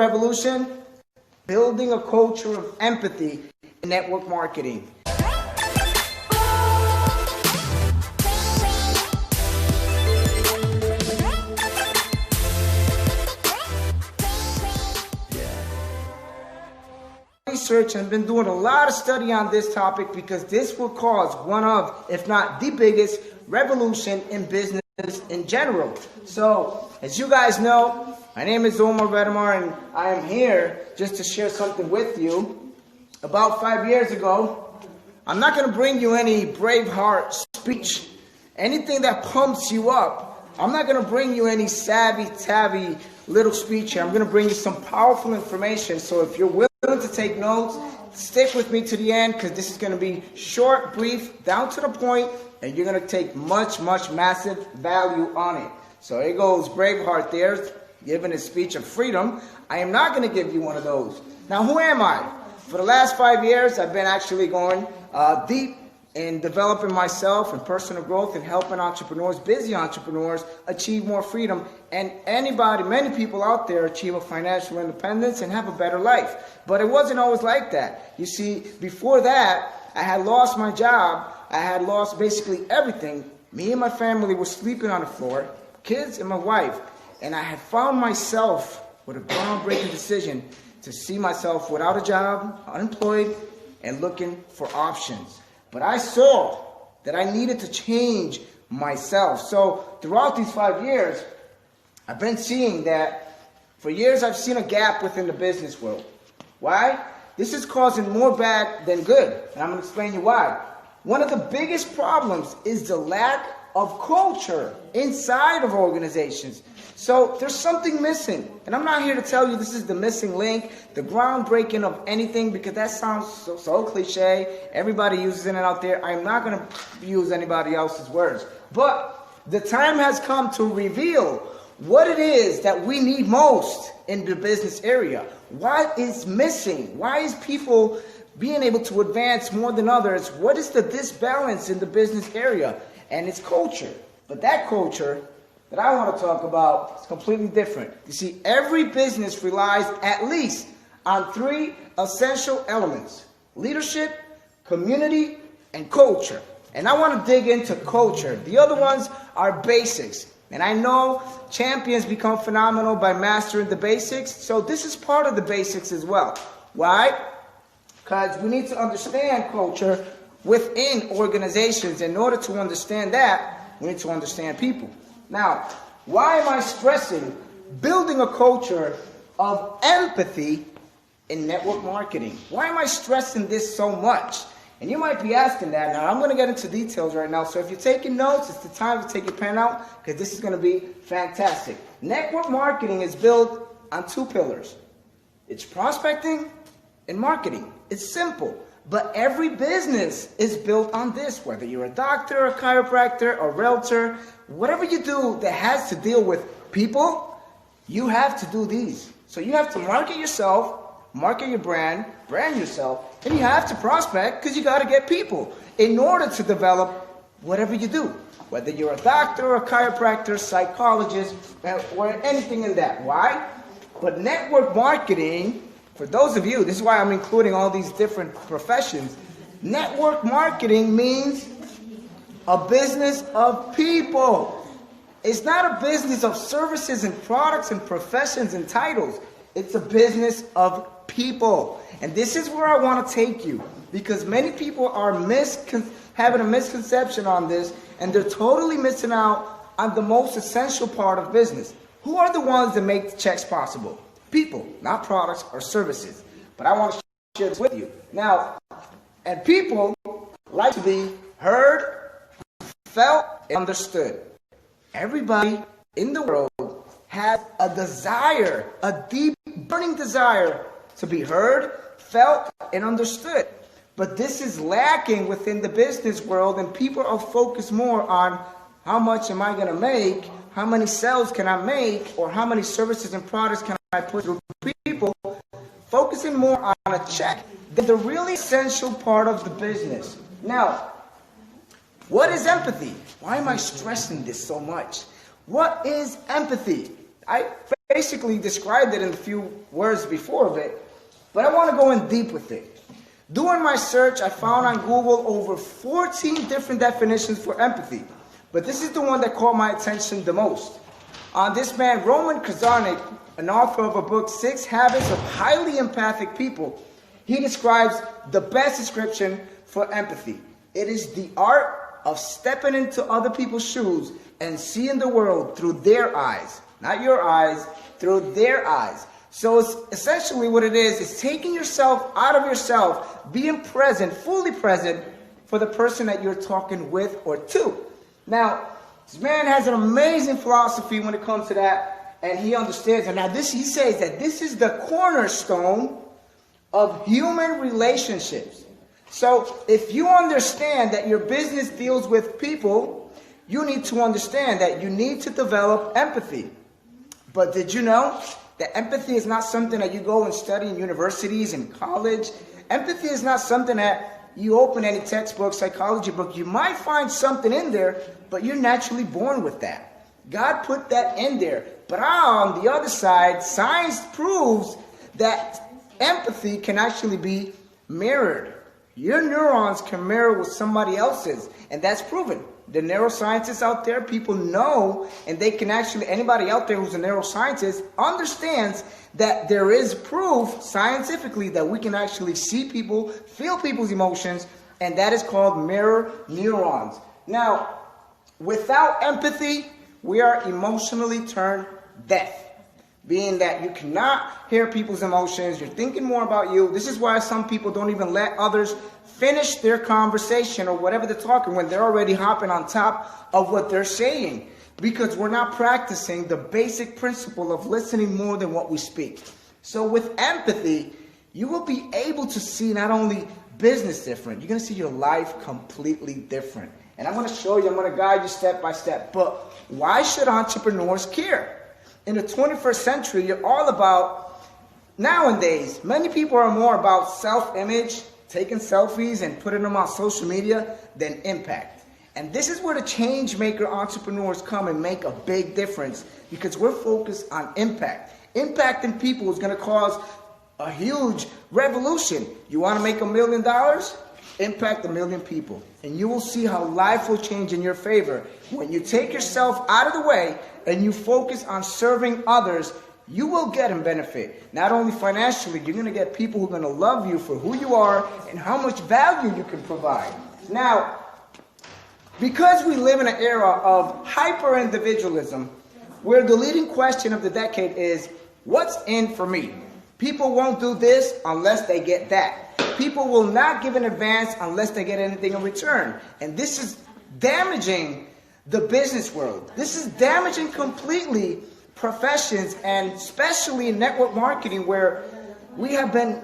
revolution? Building a culture of empathy in network marketing. Research and been doing a lot of study on this topic because this will cause one of, if not the biggest, revolution in business in general. So, as you guys know, my name is Omar Vedamar and I am here just to share something with you. About 5 years ago, I'm not going to bring you any Braveheart speech, anything that pumps you up. I'm not going to bring you any savvy little speech here. I'm going to bring you some powerful information. So if you're willing to take notes, stick with me to the end because this is going to be short, brief, down to the point, and you're going to take much massive value on it. So here goes Braveheart there, giving his speech of freedom. I am not going to give you one of those. Now, who am I? For the last 5 years, I've been actually going deep in developing myself and personal growth and helping entrepreneurs, busy entrepreneurs, achieve more freedom. And many people out there achieve a financial independence and have a better life. But it wasn't always like that. You see, before that, I had lost my job. I had lost basically everything. Me and my family were sleeping on the floor, kids and my wife. And I had found myself with a groundbreaking decision to see myself without a job, unemployed, and looking for options. But I saw that I needed to change myself. So throughout these 5 years, I've been seeing that for years I've seen a gap within the business world. Why? This is causing more bad than good. And I'm going to explain you why. One of the biggest problems is the lack of culture inside of organizations. So there's something missing. And I'm not here to tell you this is the missing link, the groundbreaking of anything, because that sounds so cliche. Everybody uses it out there. I'm not going to use anybody else's words. But the time has come to reveal what it is that we need most in the business area. What is missing? Why is people being able to advance more than others? What is the disbalance in the business area? And it's culture. But that culture that I want to talk about is completely different. You see, every business relies at least on 3 essential elements: leadership, community, and culture. And I want to dig into culture. The other ones are basics. And I know champions become phenomenal by mastering the basics. So this is part of the basics as well. Why? Because we need to understand culture within organizations. In order to understand that, we need to understand people. Now, why am I stressing building a culture of empathy in network marketing? Why am I stressing this so much? And you might be asking that. Now, I'm going to get into details right now. So if you're taking notes, it's the time to take your pen out because this is going to be fantastic. Network marketing is built on 2 pillars. It's prospecting and marketing. It's simple. But every business is built on this, whether you're a doctor, a chiropractor, a realtor, whatever you do that has to deal with people, you have to do these. So you have to market yourself, market your brand yourself, and you have to prospect because you got to get people in order to develop whatever you do, whether you're a doctor, a chiropractor, psychologist, or anything in that. Why? But network marketing, for those of you, this is why I'm including all these different professions. Network marketing means a business of people. It's not a business of services and products and professions and titles. It's a business of people. And this is where I want to take you, because many people are having a misconception on this, and they're totally missing out on the most essential part of business. Who are the ones that make the checks possible? People, not products or services. But I want to share this with you. Now, and people like to be heard, felt, and understood. Everybody in the world has a desire, a deep, burning desire to be heard, felt, and understood. But this is lacking within the business world, and people are focused more on how much am I going to make, how many sales can I make, or how many services and products can I put through people, focusing more on a check than the really essential part of the business. Now, what is empathy? Why am I stressing this so much? What is empathy? I basically described it in a few words before of it, but I want to go in deep with it. Doing my search, I found on Google over 14 different definitions for empathy, but this is the one that caught my attention the most. This man, Roman Kazarnik, an author of a book, 6 Habits of Highly Empathic People, he describes the best description for empathy. It is the art of stepping into other people's shoes and seeing the world through their eyes. Not your eyes, through their eyes. So it's essentially what it is taking yourself out of yourself, being present, fully present for the person that you're talking with or to. Now, this man has an amazing philosophy when it comes to that, and he understands. And now he says that this is the cornerstone of human relationships. So if you understand that your business deals with people, you need to understand that you need to develop empathy. But did you know that empathy is not something that you go and study in universities and college? Empathy is not something that you open any textbook, psychology book. You might find something in there, but you're naturally born with that. God put that in there. But on the other side, science proves that empathy can actually be mirrored. Your neurons can mirror with somebody else's, and that's proven. The neuroscientists out there, people know, and they can actually, anybody out there who's a neuroscientist understands that there is proof scientifically that we can actually see people, feel people's emotions, and that is called mirror neurons. Now, without empathy, we are emotionally turned deaf. Being that you cannot hear people's emotions, you're thinking more about you. This is why some people don't even let others finish their conversation or whatever they're talking when they're already hopping on top of what they're saying. Because we're not practicing the basic principle of listening more than what we speak. So with empathy, you will be able to see not only business different, you're going to see your life completely different. And I'm going to show you, I'm going to guide you step by step. But why should entrepreneurs care? In the 21st century, you're all about, nowadays, many people are more about self-image, taking selfies and putting them on social media than impact. And this is where the change maker entrepreneurs come and make a big difference, because we're focused on impact. Impacting people is going to cause a huge revolution. You want to make $1 million? Impact 1 million people. And you will see how life will change in your favor. When you take yourself out of the way and you focus on serving others, you will get and benefit. Not only financially, you're going to get people who are going to love you for who you are and how much value you can provide. Now, because we live in an era of hyper-individualism, where the leading question of the decade is, what's in for me? People won't do this unless they get that. People will not give an advance unless they get anything in return. And this is damaging the business world. This is damaging completely professions, and especially in network marketing, where we have been,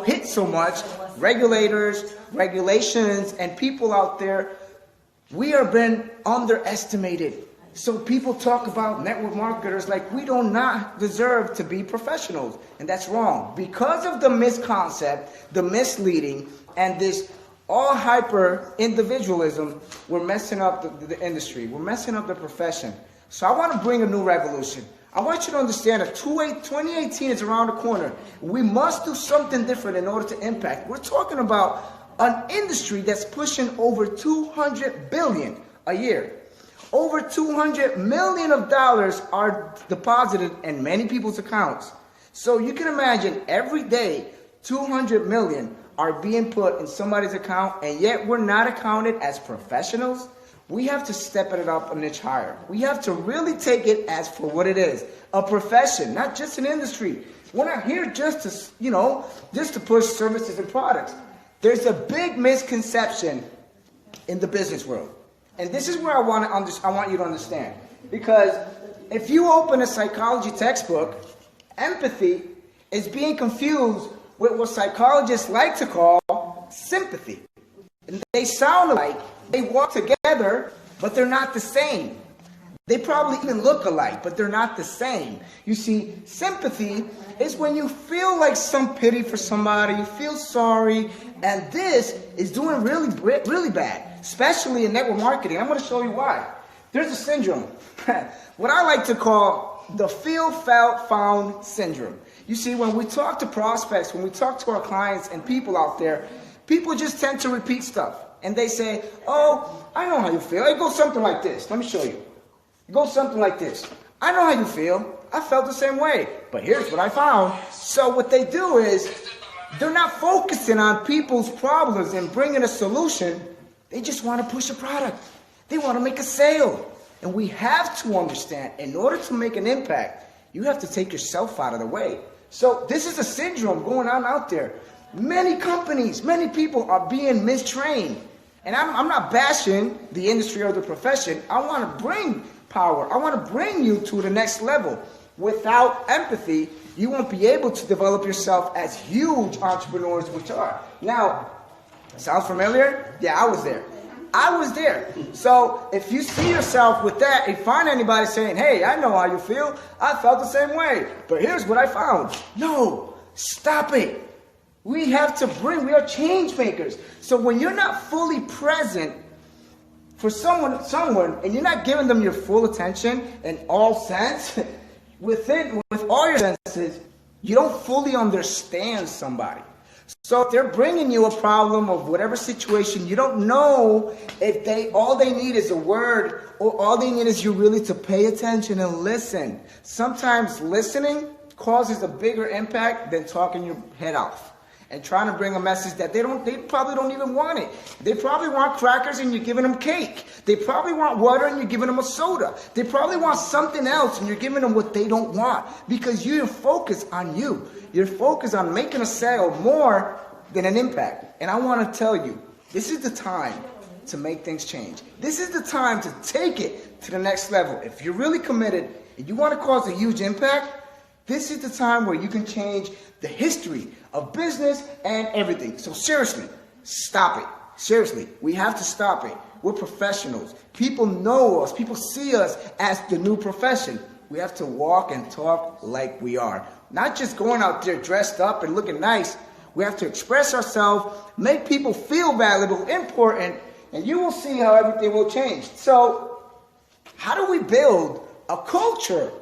hit so much. Regulators, regulations, and people out there, we have been underestimated. So people talk about network marketers like we do not deserve to be professionals. And that's wrong. Because of the misconcept, the misleading, and this all hyper individualism, we're messing up the industry. We're messing up the profession. So I want to bring a new revolution. I want you to understand that 2018 is around the corner. We must do something different in order to impact. We're talking about an industry that's pushing over $200 billion a year. Over $200 million of dollars are deposited in many people's accounts. So you can imagine every day, 200 million are being put in somebody's account, and yet we're not accounted as professionals. We have to step it up a niche higher. We have to really take it as for what it is, a profession, not just an industry. We're not here just to push services and products. There's a big misconception in the business world. And this is where I want you to understand. Because if you open a psychology textbook, empathy is being confused with what psychologists like to call sympathy. And they sound alike, they walk together, but they're not the same. They probably even look alike, but they're not the same. You see, sympathy is when you feel like some pity for somebody, you feel sorry, and this is doing really bad, especially in network marketing. I'm going to show you why. There's a syndrome, what I like to call the feel, felt, found syndrome. You see, when we talk to prospects, when we talk to our clients and people out there, people just tend to repeat stuff. And they say, oh, I know how you feel. It goes something like this. Let me show you. It goes something like this. I know how you feel. I felt the same way. But here's what I found. So what they do is, they're not focusing on people's problems and bringing a solution. They just want to push a product. They want to make a sale. And we have to understand, in order to make an impact, you have to take yourself out of the way. So this is a syndrome going on out there. Many companies, many people are being mistrained. And I'm not bashing the industry or the profession. I want to bring power. I want to bring you to the next level. Without empathy, you won't be able to develop yourself as huge entrepreneurs which are. Now, sounds familiar? Yeah, I was there. I was there. So if you see yourself with that and find anybody saying, hey, I know how you feel. I felt the same way. But here's what I found. No, stop it. We are change makers. So when you're not fully present for someone, and you're not giving them your full attention in all sense, with all your senses, you don't fully understand somebody. So if they're bringing you a problem of whatever situation, you don't know if all they need is a word, or all they need is you really to pay attention and listen. Sometimes listening causes a bigger impact than talking your head off and trying to bring a message that they probably don't even want it. They probably want crackers and you're giving them cake. They probably want water and you're giving them a soda. They probably want something else and you're giving them what they don't want, because you're focused on you. You're focused on making a sale more than an impact. And I want to tell you, this is the time to make things change. This is the time to take it to the next level. If you're really committed and you want to cause a huge impact, this is the time where you can change the history of business and everything. So seriously, stop it. Seriously, we have to stop it. We're professionals. People know us. People see us as the new profession. We have to walk and talk like we are. Not just going out there dressed up and looking nice. We have to express ourselves, make people feel valuable, important, and you will see how everything will change. So, how do we build a culture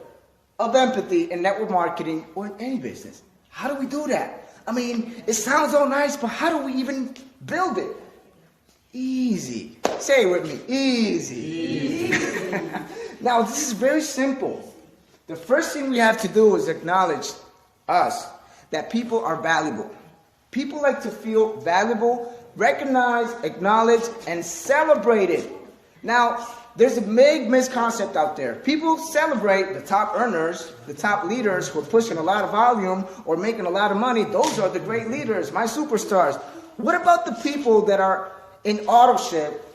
of empathy in network marketing or in any business? How do we do that? I mean, it sounds all nice, but how do we even build it? Easy. Say it with me. Easy. Now, this is very simple. The first thing we have to do is acknowledge that people are valuable. People like to feel valuable, recognized, acknowledged, and celebrated. Now, there's a big misconcept out there. People celebrate the top earners, the top leaders who are pushing a lot of volume or making a lot of money. Those are the great leaders, my superstars. What about the people that are in auto ship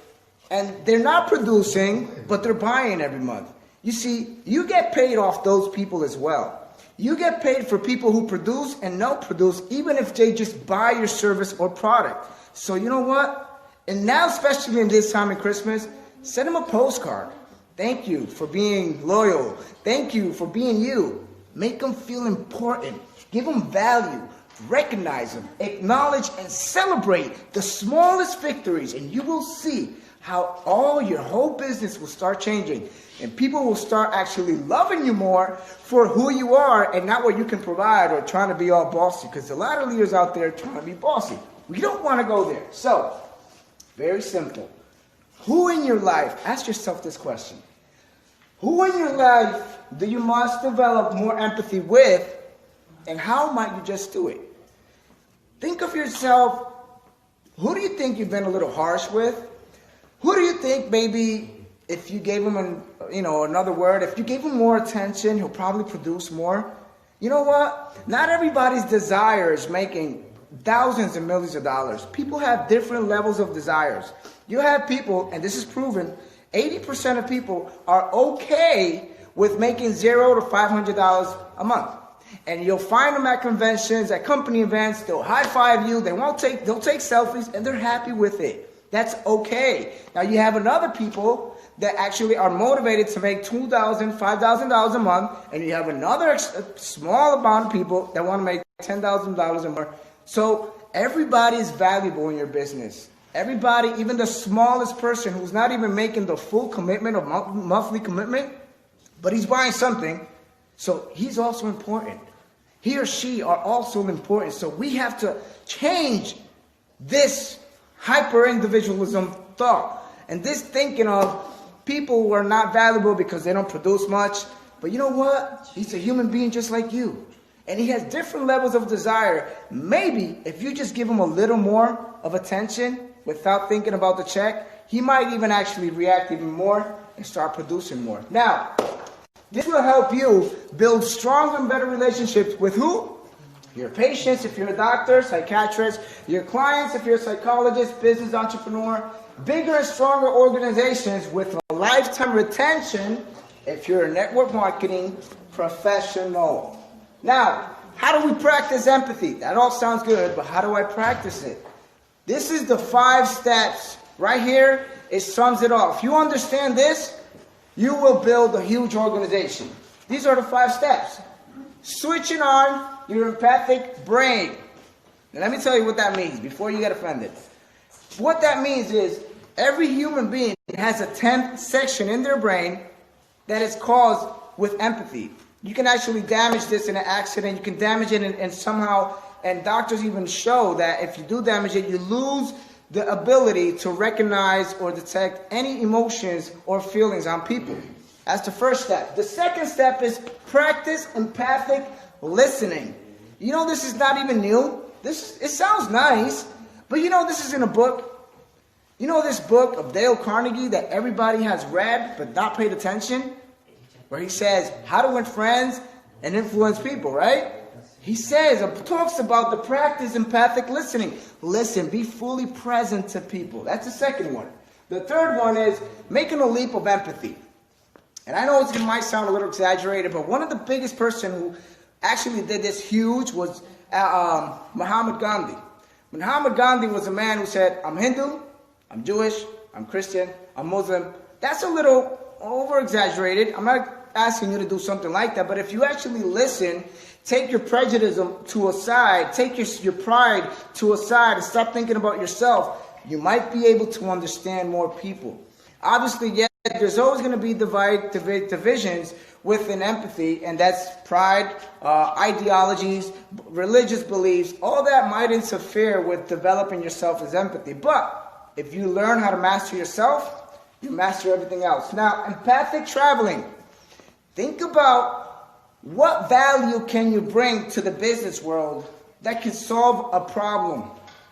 and they're not producing, but they're buying every month? You see, you get paid off those people as well. You get paid for people who produce and don't produce, even if they just buy your service or product. So you know what? And now, especially in this time of Christmas, send them a postcard. Thank you for being loyal. Thank you for being you. Make them feel important. Give them value. Recognize them. Acknowledge and celebrate the smallest victories. And you will see how your whole business will start changing. And people will start actually loving you more for who you are and not what you can provide or trying to be all bossy. Because a lot of leaders out there are trying to be bossy. We don't want to go there. So, very simple. Who in your life, ask yourself this question. Who in your life do you must develop more empathy with, and how might you just do it? Think of yourself, who do you think you've been a little harsh with? Who do you think maybe if you gave him another word, if you gave him more attention, he'll probably produce more? You know what? Not everybody's desire is making thousands and millions of dollars. People have different levels of desires. You have people, and this is proven, 80% of people are okay with making $0 to $500 a month. And you'll find them at conventions, at company events, they'll high-five you, they'll take selfies, and they're happy with it. That's okay. Now you have another people that actually are motivated to make $2,000, $5,000 a month, and you have another small amount of people that want to make $10,000 a month. So everybody is valuable in your business. Everybody, even the smallest person who's not even making the full commitment of monthly commitment, but he's buying something, So he's also important. He or she are also important. So we have to change this hyper-individualism thought and this thinking of people who are not valuable because they don't produce much. But you know what? He's a human being just like you. And he has different levels of desire. Maybe if you just give him a little more of attention without thinking about the check, he might even actually react even more and start producing more. Now, this will help you build stronger and better relationships with who? Your patients, if you're a doctor, psychiatrist, your clients, if you're a psychologist, business entrepreneur, bigger and stronger organizations with a lifetime retention if you're a network marketing professional. Now, how do we practice empathy? That all sounds good, but how do I practice it? This is the 5 steps. Right here, it sums it all. If you understand this, you will build a huge organization. These are the 5 steps. Switching on your empathic brain. And let me tell you what that means before you get offended. What that means is every human being has a 10th section in their brain that is caused with empathy. You can actually damage this in an accident. You can damage it and somehow, and doctors even show that if you do damage it, you lose the ability to recognize or detect any emotions or feelings on people. That's the first step. The second step is practice empathic listening. You know, this is not even new. It sounds nice, but you know, this is in a book. You know this book of Dale Carnegie that everybody has read but not paid attention? Where he says how to win friends and influence people, right? He says, talks about the practice empathic listening. Listen, be fully present to people. That's the second one. The third one is making a leap of empathy. And I know it might sound a little exaggerated, but one of the biggest person who actually did this huge was Mahatma Gandhi. Mahatma Gandhi was a man who said, I'm Hindu, I'm Jewish, I'm Christian, I'm Muslim. That's a little over-exaggerated. I'm not asking you to do something like that, but if you actually listen, take your prejudice to a side, take your pride to a side, and stop thinking about yourself, you might be able to understand more people. Obviously, yeah, there's always going to be divisions within empathy, and that's pride, ideologies, religious beliefs. All that might interfere with developing yourself as empathy. But if you learn how to master yourself, you master everything else. Now, empathic traveling. Think about what value can you bring to the business world that can solve a problem,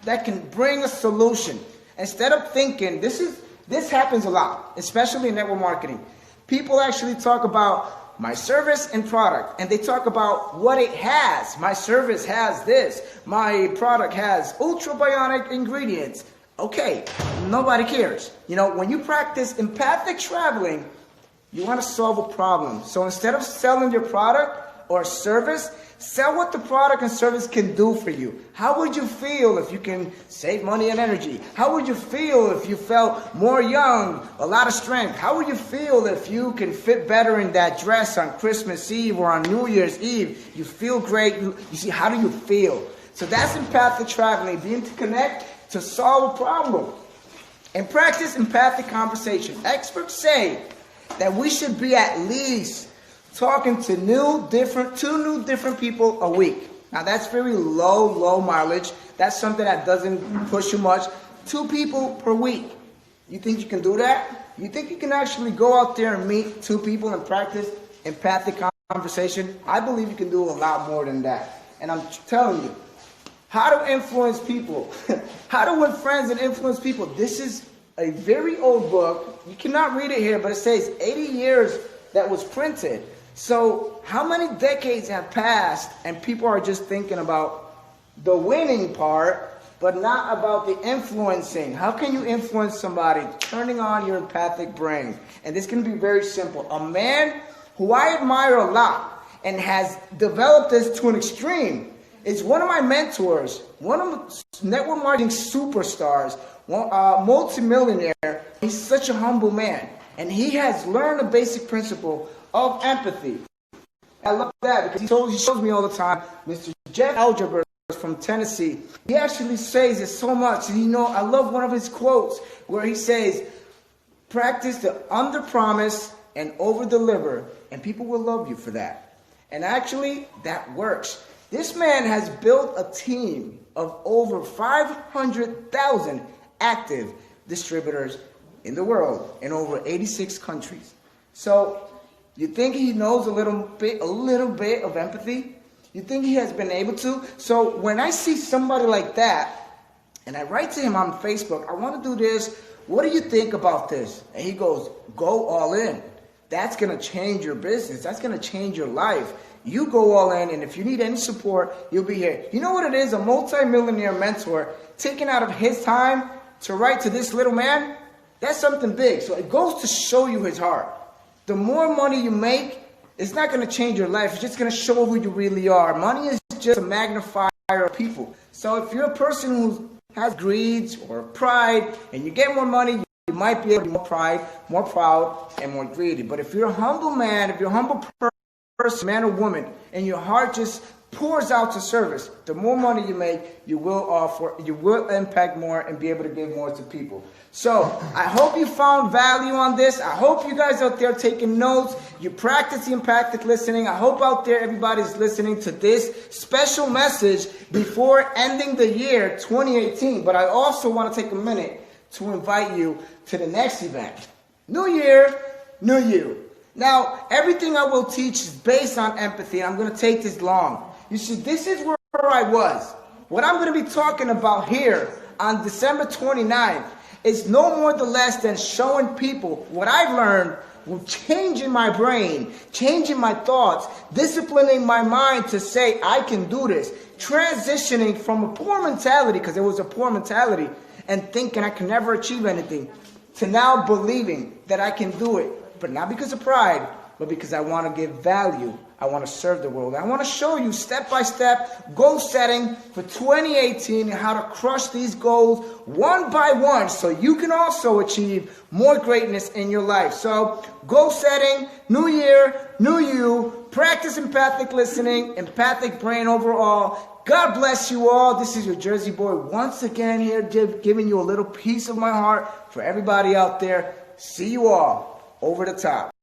that can bring a solution. Instead of thinking, this happens a lot, especially in network marketing. People actually talk about my service and product, and they talk about what it has. My service has this. My product has ultra-bionic ingredients. Okay, nobody cares. You know, when you practice empathic traveling, you want to solve a problem. So instead of selling your product or service, sell what the product and service can do for you. How would you feel if you can save money and energy? How would you feel if you felt more young, a lot of strength? How would you feel if you can fit better in that dress on Christmas Eve or on New Year's Eve? You feel great. You see, how do you feel? So that's empathic traveling, being to connect to solve a problem. And practice empathic conversation. Experts say that we should be at least talking to two new different people a week. Now that's very low mileage. That's something that doesn't push you much. 2 people per week. You think you can do that? You think you can actually go out there and meet 2 people and practice empathic conversation? I believe you can do a lot more than that. And I'm telling you, how to influence people. How to win friends and influence people. This is a very old book. You cannot read it here, but it says 80 years that was printed. So how many decades have passed and people are just thinking about the winning part, but not about the influencing? How can you influence somebody? Turning on your empathic brain. And this can be very simple. A man who I admire a lot and has developed this to an extreme is one of my mentors, one of the network marketing superstars, multimillionaire. He's such a humble man. And he has learned the basic principle of empathy. I love that because he shows me all the time. Mr. Jeff Algebra from Tennessee. He actually says it so much. And you know, I love one of his quotes where he says, practice to under-promise and over-deliver, and people will love you for that. And actually, that works. This man has built a team of over 500,000 active distributors in the world in over 86 countries. So you think he knows a little bit of empathy? You think he has been able to? So when I see somebody like that, and I write to him on Facebook, I want to do this. What do you think about this? And he goes, go all in. That's going to change your business. That's going to change your life. You go all in, and if you need any support, you'll be here. You know what it is? A multi-millionaire mentor taking out of his time to write to this little man? That's something big. So it goes to show you his heart. The more money you make, it's not going to change your life. It's just going to show who you really are. Money is just a magnifier of people. So if you're a person who has greed or pride, and you get more money, you might be able to be more proud, and more greedy. But if you're a humble man, if you're a humble person, man or woman, and your heart just pours out to service, the more money you make, you will impact more and be able to give more to people. So I hope you found value on this. I hope you guys out there taking notes. You practice the empathic listening. I hope out there everybody's listening to this special message before ending the year 2018. But I also want to take a minute to invite you to the next event. New year, new you. Now, everything I will teach is based on empathy. I'm going to take this long. You see, this is where I was. What I'm going to be talking about here on December 29th is no more than less than showing people what I've learned with changing my brain, changing my thoughts, disciplining my mind to say, I can do this, transitioning from a poor mentality, because it was a poor mentality, and thinking I can never achieve anything, to now believing that I can do it. But not because of pride, but because I want to give value. I want to serve the world. I want to show you step-by-step goal setting for 2018 and how to crush these goals one by one so you can also achieve more greatness in your life. So goal setting, new year, new you, practice empathic listening, empathic brain overall. God bless you all. This is your Jersey boy once again here giving you a little piece of my heart for everybody out there. See you all over the top.